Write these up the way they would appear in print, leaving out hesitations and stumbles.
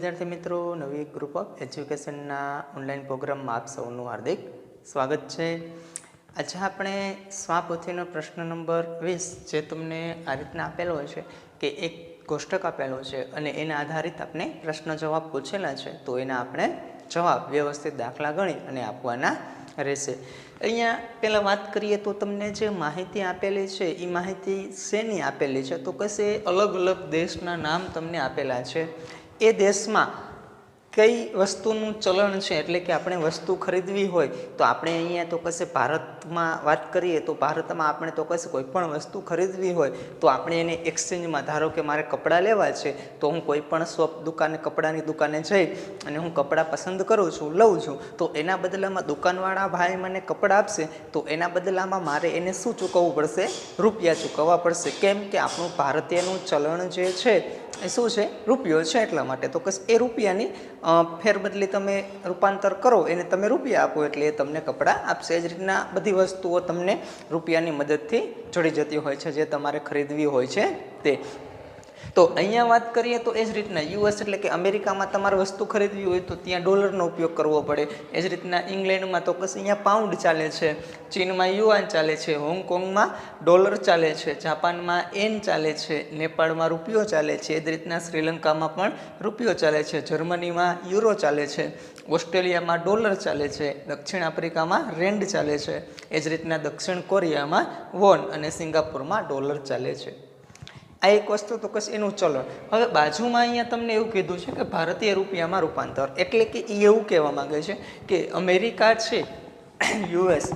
विद्यार्थी मित्रों, नवी group of education online program में आप सबनु हार्दिक स्वागत है। आज आपणे स्वापोथीनो प्रश्न नंबर 20 जे तमने आ रीतना आपेलो है कि एक कोष्टक आपेलो है अने एना आधारित आपने प्रश्न जवाब पूछेला है, तो एना आपणे जवाब व्यवस्थित दाखला गणी अने आपवाना रहेशे। अहींया पहेला बात करिए तो तमने जे माहिती आपेली है ए माहिती शेनी आपेली है, तो कशे अलग अलग देशना नाम तमने आपेला है। ए देश में कई वस्तुનું ચલણ છે, એટલે કે આપણે વસ્તુ ખરીદવી હોય તો આપણે અહીંયા તો કશે ભારતમાં વાત કરીએ તો ભારતમાં આપણે તો કશે કોઈ પણ વસ્તુ ખરીદવી હોય તો આપણે એને એક્સચેન્જમાં, ધારો કે મારે કપડાં લેવા છે તો હું કોઈ પણ શોપ દુકાને કપડાની દુકાને જઈ અને હું કપડાં પસંદ કરું છું, લઉં છું, તો એના બદલામાં દુકાનવાળા ભાઈ મને કપડાં આપશે તો એના બદલામાં મારે એને શું ચૂકવવું પડશે? રૂપિયા ચૂકવવા પડશે। કેમ કે આપણું ભારતીયનું ચલણ જે છે એ શું છે? રૂપિયો છે, એટલા માટે તો કશ એ રૂપિયાની ફેરબદલી તમે રૂપાંતર કરો, એને તમે રૂપિયા આપો એટલે એ તમને કપડાં આપશે। એ જ રીતના બધી વસ્તુઓ તમને રૂપિયાની મદદથી જોડી જતી હોય છે જે તમારે ખરીદવી હોય છે તે। તો અહીંયા વાત કરીએ તો એ જ રીતના યુએસ એટલે કે અમેરિકામાં તમારે વસ્તુ ખરીદવી હોય તો ત્યાં ડોલરનો ઉપયોગ કરવો પડે। એ જ રીતના ઇંગ્લેન્ડમાં તો કશે અહીંયા પાઉન્ડ ચાલે છે, ચીનમાં યુઆન ચાલે છે, હોંગકોંગમાં ડોલર ચાલે છે, જાપાનમાં એન ચાલે છે, નેપાળમાં રૂપિયો ચાલે છે, એ જ રીતના શ્રીલંકામાં પણ રૂપિયો ચાલે છે, જર્મનીમાં યુરો ચાલે છે, ઓસ્ટ્રેલિયામાં ડોલર ચાલે છે, દક્ષિણ આફ્રિકામાં રેન્ડ ચાલે છે, એ જ રીતના દક્ષિણ કોરિયામાં વોન અને સિંગાપુરમાં ડોલર ચાલે છે। આ એક વસ્તુ તો કશ એનું ચલણ। હવે બાજુમાં અહીંયા તમને એવું કીધું છે કે ભારતીય રૂપિયામાં રૂપાંતર, એટલે કે એ એવું કહેવા માંગે છે કે અમેરિકા છે, યુએસ,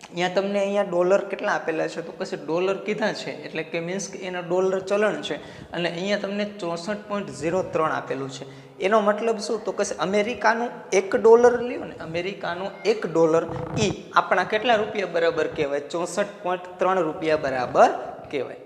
અહીંયા તમને અહીંયા ડોલર કેટલા આપેલા છે? તો કશે ડોલર કીધા છે, એટલે કે મીન્સ કે એના ડોલર ચલણ છે, અને અહીંયા તમને 64.03 આપેલું છે। એનો મતલબ શું? તો કશે અમેરિકાનું $1 લ્યો ને, અમેરિકાનું $1 એ આપણા કેટલા રૂપિયા બરાબર કહેવાય? 64.3 રૂપિયા બરાબર કહેવાય।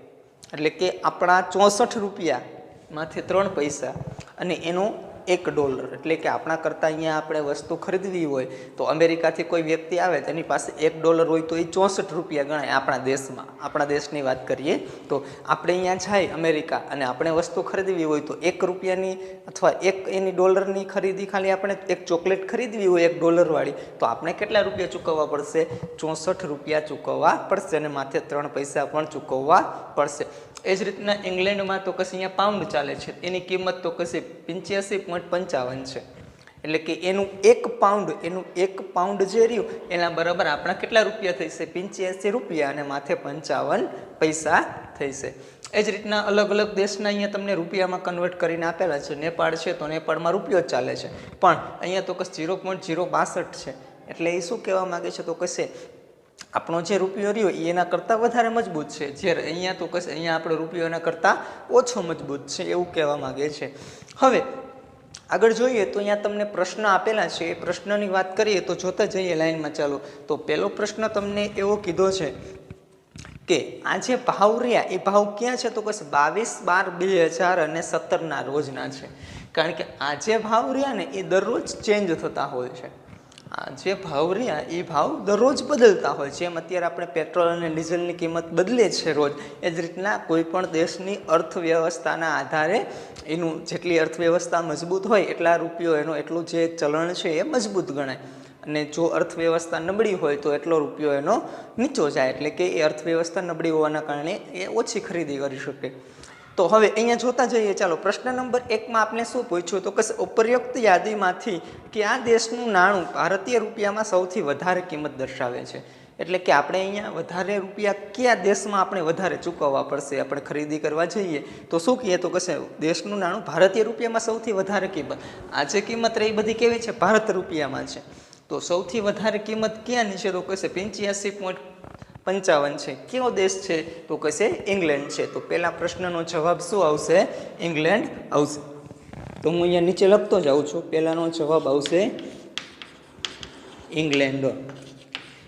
એટલે કે આપણા 64 રૂપિયામાંથી 3 પૈસા અને એનો $1, એટલે કે આપણા કરતાં અહીંયા આપણે વસ્તુ ખરીદવી હોય તો અમેરિકાથી કોઈ વ્યક્તિ આવે તેની પાસે $1 હોય તો એ 64 રૂપિયા ગણાય આપણા દેશમાં। આપણા દેશની વાત કરીએ તો આપણે અહીંયા જાય અમેરિકા અને આપણે વસ્તુ ખરીદવી હોય તો $1 અથવા એની ડોલરની ખરીદી, ખાલી આપણે એક ચોકલેટ ખરીદવી હોય $1 વાળી, તો આપણે કેટલા રૂપિયા ચૂકવવા પડશે? 64 રૂપિયા ચૂકવવા પડશે અને માથે 3 પૈસા પણ ચૂકવવા પડશે। એ જ રીતના ઇંગ્લેન્ડમાં તો કશે અહીંયા પાઉન્ડ ચાલે છે, એની કિંમત તો કશે 85.55 છે, એટલે કે એનું એક પાઉન્ડ જે રહ્યું એના બરાબર આપણા કેટલા રૂપિયા થશે? 85 રૂપિયા અને માથે 55 પૈસા થશે। એ જ રીતના અલગ અલગ દેશના અહીંયા તમને રૂપિયામાં કન્વર્ટ કરીને આપેલા છે। નેપાળ છે તો નેપાળમાં રૂપિયો જ ચાલે છે, પણ અહીંયા તો કશ 0.062 છે, એટલે એ શું કહેવા માગે છે? તો કશે આપણો જે રૂપિયો રહ્યો એ એના કરતાં વધારે મજબૂત છે, જ્યારે અહીંયા તો કશે અહીંયા આપણો રૂપિયો એના કરતાં ઓછો મજબૂત છે, એવું કહેવા માગે છે। હવે આગળ જોઈએ તો અહીંયા તમને પ્રશ્ન આપેલા છે, એ પ્રશ્નની વાત કરીએ તો જોતા જઈએ લાઈનમાં, ચાલો। તો પહેલો પ્રશ્ન તમને એવો કીધો છે કે આ જે ભાવ રહ્યા એ ભાવ ક્યાં છે? તો કશે 22/12/2017 રોજના છે, કારણ કે આ જે ભાવ રહ્યા ને એ દરરોજ ચેન્જ થતા હોય છે। આ જે ભાવ રહ્યા એ ભાવ દરરોજ બદલતા હોય છે, એમ અત્યારે આપણે પેટ્રોલ અને ડીઝલની કિંમત બદલે છે રોજ, એ જ રીતના કોઈ પણ દેશની અર્થવ્યવસ્થાના આધારે એનું જેટલી અર્થવ્યવસ્થા મજબૂત હોય એટલા રૂપિયો એનો એટલું જે ચલણ છે એ મજબૂત ગણાય, અને જો અર્થવ્યવસ્થા નબળી હોય તો એટલો રૂપિયો એનો નીચો જાય, એટલે કે એ અર્થવ્યવસ્થા નબળી હોવાના કારણે એ ઓછી ખરીદી કરી શકે। તો હવે અહીંયા જોતા જઈએ, ચાલો। પ્રશ્ન નંબર 1માં આપણે શું પૂછ્યું? તો કશે ઉપરોક્ત યાદીમાંથી કયા દેશનું નાણું ભારતીય રૂપિયામાં સૌથી વધારે કિંમત દર્શાવે છે? એટલે કે આપણે અહીંયા વધારે રૂપિયા કયા દેશમાં આપણે વધારે ચૂકવવા પડશે? આપણે ખરીદી કરવા જઈએ તો શું કહીએ? તો કશે દેશનું નાણું ભારતીય રૂપિયામાં સૌથી વધારે કિંમત, આ જે કિંમત રહી બધી કેવી છે? ભારત રૂપિયામાં છે। તો સૌથી વધારે કિંમત ક્યાંની છે? તો કશે 85.55 છે। કયો દેશ છે? તો કશે ઇંગ્લેન્ડ છે। તો પહેલા પ્રશ્નનો જવાબ શું આવશે? ઇંગ્લેન્ડ આવશે। તો હું અહીંયા નીચે લખતો જાઉં છું, પહેલાનો જવાબ આવશે ઇંગ્લેન્ડ।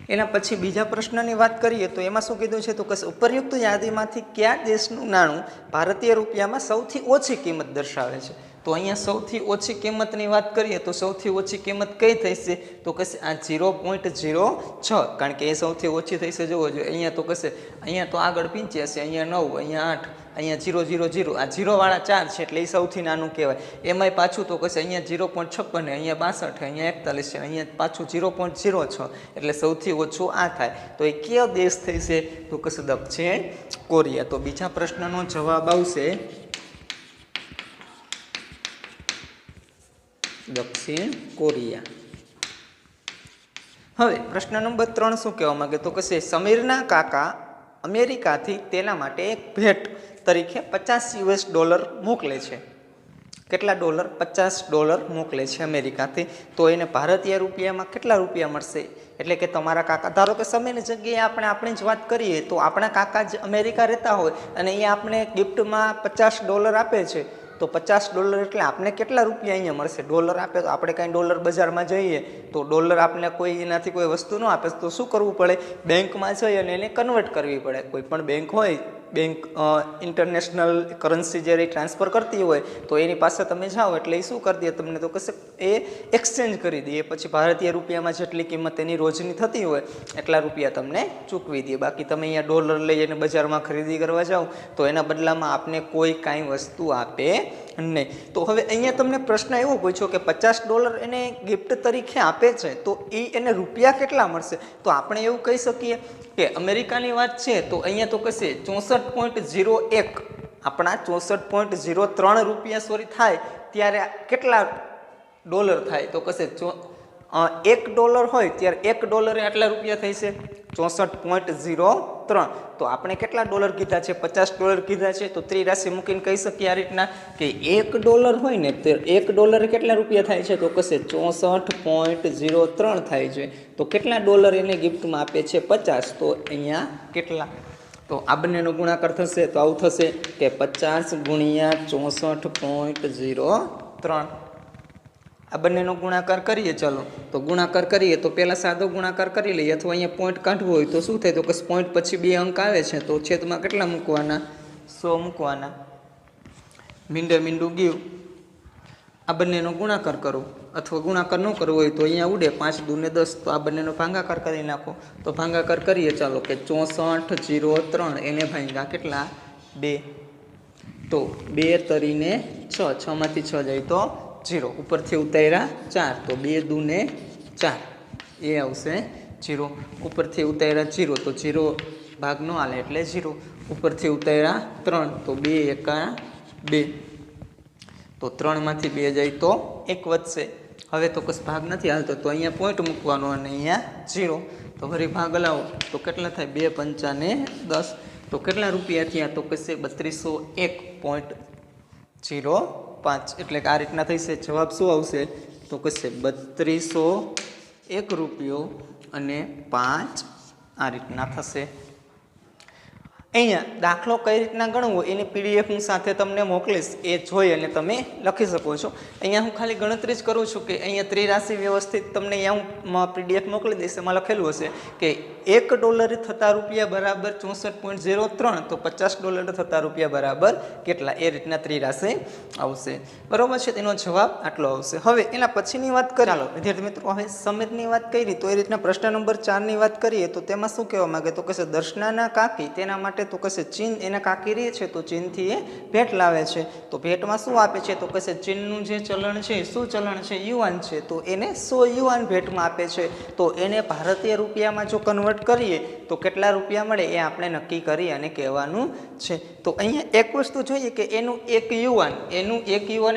એના પછી બીજા પ્રશ્નની વાત કરીએ તો એમાં શું કીધું છે? તો કશે ઉપરયુક્ત યાદીમાંથી કયા દેશનું નાણું ભારતીય રૂપિયામાં સૌથી ઓછી કિંમત દર્શાવે છે? તો અહીંયા સૌથી ઓછી કિંમતની વાત કરીએ તો સૌથી ઓછી કિંમત કઈ થશે? તો કશે આ 0.06, કારણ કે એ સૌથી ઓછી થશે। જોવો જોઈએ અહીંયા તો કશે, અહીંયા તો આગળ 85, અહીંયા 9, અહીંયા 8, અહીંયા 0 0 0 આ 0 વાળા 4 છે એટલે એ સૌથી નાનું કહેવાય. એમાંય પાછું તો કશે અહીંયા 0.56 ને અહીંયા 62 અહીંયા 41 છે અહીંયા પાછું 0.06 એટલે સૌથી ઓછું આ થાય. તો એ કયો દેશ થઈ છે તો કશે દક્ષિણ કોરિયા. તો બીજા પ્રશ્નનો જવાબ આવશે દક્ષિણ કોરિયા. હવે પ્રશ્ન નંબર 3 શું કહેવા માંગે તો કશે સમીરના કાકા અમેરિકાથી તેના માટે એક ભેટ તરીકે $50 મોકલે છે. કેટલા ડોલર? $50 મોકલે છે અમેરિકાથી. તો એને ભારતીય રૂપિયામાં કેટલા રૂપિયા મળશે? એટલે કે તમારા કાકા, ધારો કે સમયની જગ્યાએ આપણી જ વાત કરીએ તો આપણા કાકા જ અમેરિકા રહેતા હોય અને અહીંયા આપણે ગિફ્ટમાં $50 આપે છે. તો $50 એટલે આપણે કેટલા રૂપિયા અહીંયા મળશે? ડોલર આપે તો આપણે કાંઈ ડોલર બજારમાં જઈએ તો ડોલર આપણે કોઈ એનાથી કોઈ વસ્તુ ન આપે તો શું કરવું પડે? બેંકમાં જઈ અને એને કન્વર્ટ કરવી પડે. કોઈ પણ બેંક હોય, બેંક ઇન્ટરનેશનલ કરન્સી જ્યારે ટ્રાન્સફર કરતી હોય તો એની પાસે તમે જાઓ એટલે એ શું કરી દે તમને તો કશે એ એક્સચેન્જ કરી દે. પછી ભારતીય રૂપિયામાં જેટલી કિંમત એની રોજની થતી હોય એટલા રૂપિયા તમને ચૂકવી દે. બાકી તમે અહીંયા ડોલર લઈ અને બજારમાં ખરીદી કરવા જાઓ તો એના બદલામાં આપને કોઈ કાંઈ વસ્તુ આપે નહીં. તો હવે અહીંયા તમને પ્રશ્ન એવો પૂછ્યો કે $50 એને ગિફ્ટ તરીકે આપે છે તો એને રૂપિયા કેટલા મળશે? તો આપણે એવું કહી શકીએ કે અમેરિકાની વાત છે તો અહીંયા તો કશે 64.01 આપણા 64.03 રૂપિયા થાય ત્યારે કેટલા ડોલર થાય? તો કશે $1 હોય ત્યારે $1 આટલા રૂપિયા થઈ છે 64.03. તો આપણે કેટલા ડોલર કીધા છે? $50 કીધા છે. તો ત્રિરાશિ મૂકીને કહી શકીએ આ રીતના કે $1 હોય ને તો $1 કેટલા રૂપિયા થાય છે? તો કશે 64.03 થાય છે. તો કેટલા ડોલર એને ગિફ્ટમાં આપે છે? 50. તો અહીંયા કેટલા? તો આ બંનેનો ગુણાકાર થશે તો આવું થશે કે 50 ગુણ્યા 64.03. આ બંનેનો ગુણાકાર કરીએ. ચાલો તો ગુણાકાર કરીએ તો પહેલાં સાદો ગુણાકાર કરી લઈએ અથવા અહીંયા પોઈન્ટ કાઢવો હોય તો શું થાય? તો કે પોઈન્ટ પછી 2 અંક આવે છે તો છેદમાં કેટલા મૂકવાના? 100 મૂકવાના. મીંડું ગયું. આ બંનેનો ગુણાકાર કરો અથવા ગુણાકાર ન કરવો હોય તો અહીંયા ઉડે 5 દૂને 10. તો આ બંનેનો ભાગાકાર કરી નાખો. તો ભાગાકાર કરીએ ચાલો કે 64.03 એને ભાગ્યા કેટલા? 2. તો 2 તરીને 6, 6 માંથી 6 જાય તો 0. ઉપરથી ઉતાર્યા 4 તો 2 દૂને 4 એ આવશે 0. ઉપરથી ઉતાર્યા 0 તો 0 ભાગ ન હાલે એટલે 0. ઉપરથી ઉતાર્યા 3 તો 2 એકા 2. તો 3 માંથી 2 જાય તો 1 વધશે. હવે તો કશ ભાગ નથી હાલતો તો અહીંયા પોઈન્ટ મૂકવાનો અને અહીંયા 0. તો ફરી ભાગ લાવો તો કેટલા થાય? 2 પંચા ને 10. તો કેટલા રૂપિયા થયા? તો કશે 3201.05. એટલે કે આ રીતના થઈ છે. જવાબ શું આવશે? તો કશે 3201 રૂપિયો અને 5 આ રીતના થશે. અહીંયા દાખલો કઈ રીતના ગણવો એની PDF હું સાથે તમને મોકલીશ, એ જોઈ અને તમે લખી શકો છો. અહીંયા હું ખાલી ગણતરી જ કરું છું કે અહીંયા ત્રિરાશિ વ્યવસ્થિત તમને અહીંયા હું PDF મોકલી દઈશ. એમાં લખેલું હશે કે $1 થતા રૂપિયા બરાબર 64.03 તો $50 થતા રૂપિયા બરાબર કેટલા? એ રીતના ત્રિરાશિ આવશે. બરોબર છે? તેનો જવાબ આટલો આવશે. હવે એના પછીની વાત કરીએ. ચાલો વિદ્યાર્થી મિત્રો, હવે સમિતની વાત કરી તો એ રીતના પ્રશ્ન નંબર 4 ની વાત કરીએ તો તેમાં શું કહેવા માંગે? તો કહેશે દર્શનાના કાકી તેના માટે તો કહેશે ચીન એના કાકી રહે છે તો ચીનથી એ ભેટ લાવે છે. તો ભેટમાં શું આપે છે? તો કહેશે ચીનનું જે ચલણ છે, શું ચલણ છે? યુઆન છે. તો એને 100 યુઆન ભેટમાં આપે છે. તો એને ભારતીય રૂપિયામાં જો કન્વર્ટ કરીએ તો કેટલા રૂપિયા મળે એ આપણે નક્કી કરી અને કહેવાનું છે. તો અહીંયા એક વસ્તુ જોઈએ કે એનું 1 યુઆન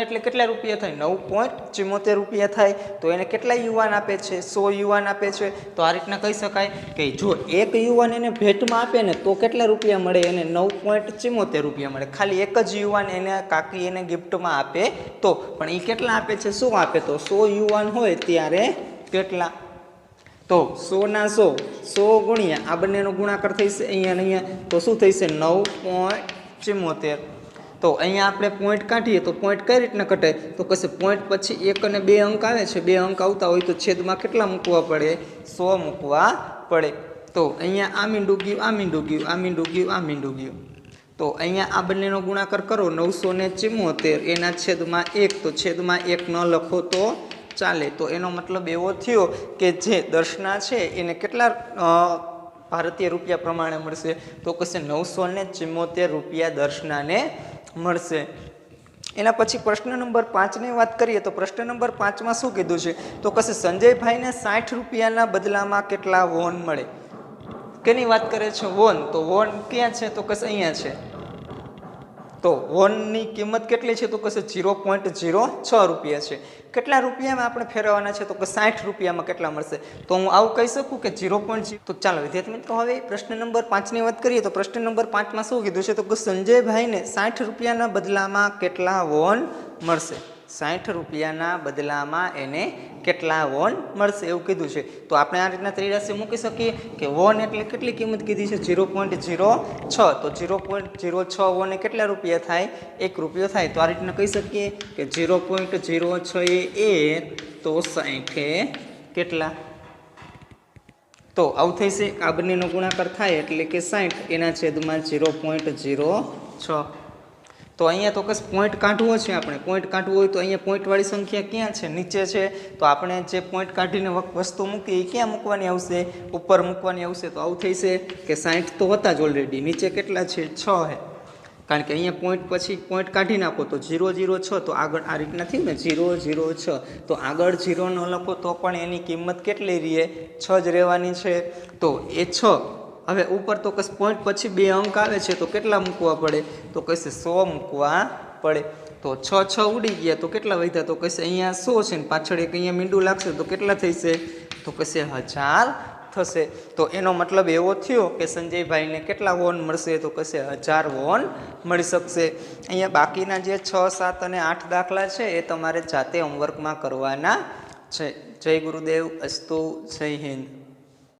એટલે કેટલા રૂપિયા થાય? 9.74 રૂપિયા થાય. તો એને કેટલા યુઆન આપે છે? 100 યુઆન આપે છે. તો આ રીતના કહી શકાય કે જો 1 યુઆન એને ભેટમાં આપે ને તો કેટલા રૂપિયા મળે? એને 9.74 રૂપિયા મળે. ખાલી એક જ યુઆન એને કાકી એને ગિફ્ટમાં આપે તો. પણ એ કેટલા આપે છે? શું આપે? તો 100 યુઆન હોય ત્યારે કેટલા? તો 100 ના 100 ગુણ્યા આ બંનેનો ગુણાકાર થશે અહીંયા તો શું થશે? 9.74. તો અહીંયા આપણે પોઈન્ટ કાઢીએ તો પોઈન્ટ કઈ રીતના કટે? તો કશે પોઈન્ટ પછી 1 અને 2 અંક આવે છે. 2 અંક આવતા હોય તો છેદમાં કેટલા મૂકવા પડે? 100 મૂકવા પડે. તો અહીંયા આ મીંડું ગયું. તો અહીંયા આ બંનેનો ગુણાકાર કરો 974 એના છેદમાં 1. તો છેદમાં 1 ન લખો તો ચાલે. તો એનો મતલબ એવો થયો કે જે દર્શના છે એને કેટલા ભારતીય રૂપિયા પ્રમાણે મળશે તો કહેશે 974 રૂપિયા દર્શનાને મળશે। એના પછી પ્રશ્ન નંબર 5 ની વાત કરીએ તો પ્રશ્ન નંબર 5 માં શું કીધું છે તો કહેશે સંજયભાઈને 60 રૂપિયાના બદલામાં કેટલા વોન મળે। કેની વાત કરે છે વોન, તો વોન ક્યાં છે તો કહેશે અહીંયા છે। તો વોનની કિંમત કેટલી છે તો કહેશે 0.06 રૂપિયા છે। કેટલા રૂપિયામાં આપણે ફેરવવાના છે તો કે 60 રૂપિયામાં કેટલા મળશે તો હું આવું કહી શકું કે 0.0। તો ચાલો વિદ્યાર્થી મિત્રો હવે પ્રશ્ન નંબર 5 ની વાત કરીએ તો પ્રશ્ન નંબર 5 માં શું કીધું છે તો કે સંજયભાઈને 60 રૂપિયાના બદલામાં કેટલા વોન મળશે। 60 રૂપિયાના બદલામાં એને કેટલા વોન મળશે એવું કીધું છે। તો આપણે આ રીતના ત્રિરાશી મૂકી શકીએ કે વોન એટલે કેટલી કિંમત કીધી છે 0.06 તો 0.06 વોને કેટલા રૂપિયા થાય 1 રૂપિયો થાય। તો આ રીતના કહી શકીએ કે 0.06 એ 1 તો 60 એ કેટલા તો આવું થઈ છે આ બંનેનો ગુણાકાર થાય એટલે કે 60 એના છેદમાં 0.06। તો અહીંયા તો કસ પોઈન્ટ કાઢવો છે આપણે પોઈન્ટ કાઢવું હોય તો અહીંયા પોઈન્ટવાળી સંખ્યા ક્યાં છે નીચે છે તો આપણે જે પોઈન્ટ કાઢીને વસ્તુ મૂકી એ ક્યાં મૂકવાની આવશે ઉપર મૂકવાની આવશે। તો આવું થઈ છે કે 60 તો હતા જ ઓલરેડી નીચે કેટલા છે 6 છે કારણ કે અહીંયા પોઈન્ટ પછી પોઈન્ટ કાઢી નાખો તો 006 તો આગળ આ રીતના થયું ને 006 તો આગળ 0 ન લખો તો પણ એની કિંમત કેટલી રહે 6 જ રહેવાની છે। તો એ 6 હવે ઉપર તો કસ પોઈન્ટ પછી 2 અંક આવે છે તો કેટલા મૂકવા પડે તો કહેશે 100 મૂકવા પડે। તો 6 ઉડી ગયા તો કેટલા વધ્યા તો કહેશે અહીંયા 100 છે ને પાછળ એક અહીંયા મીંડું લાગશે તો કેટલા થશે તો કહેશે 1000 થશે। તો એનો મતલબ એવો થયો કે સંજયભાઈને કેટલા વોન મળશે તો કહેશે 1000 વોન મળી શકશે। અહીંયા બાકીના જે 6, 7 અને 8 દાખલા છે એ તમારે જાતે હોમવર્કમાં કરવાના છે। જય ગુરુદેવ, અસ્તુ, જય હિન્દ।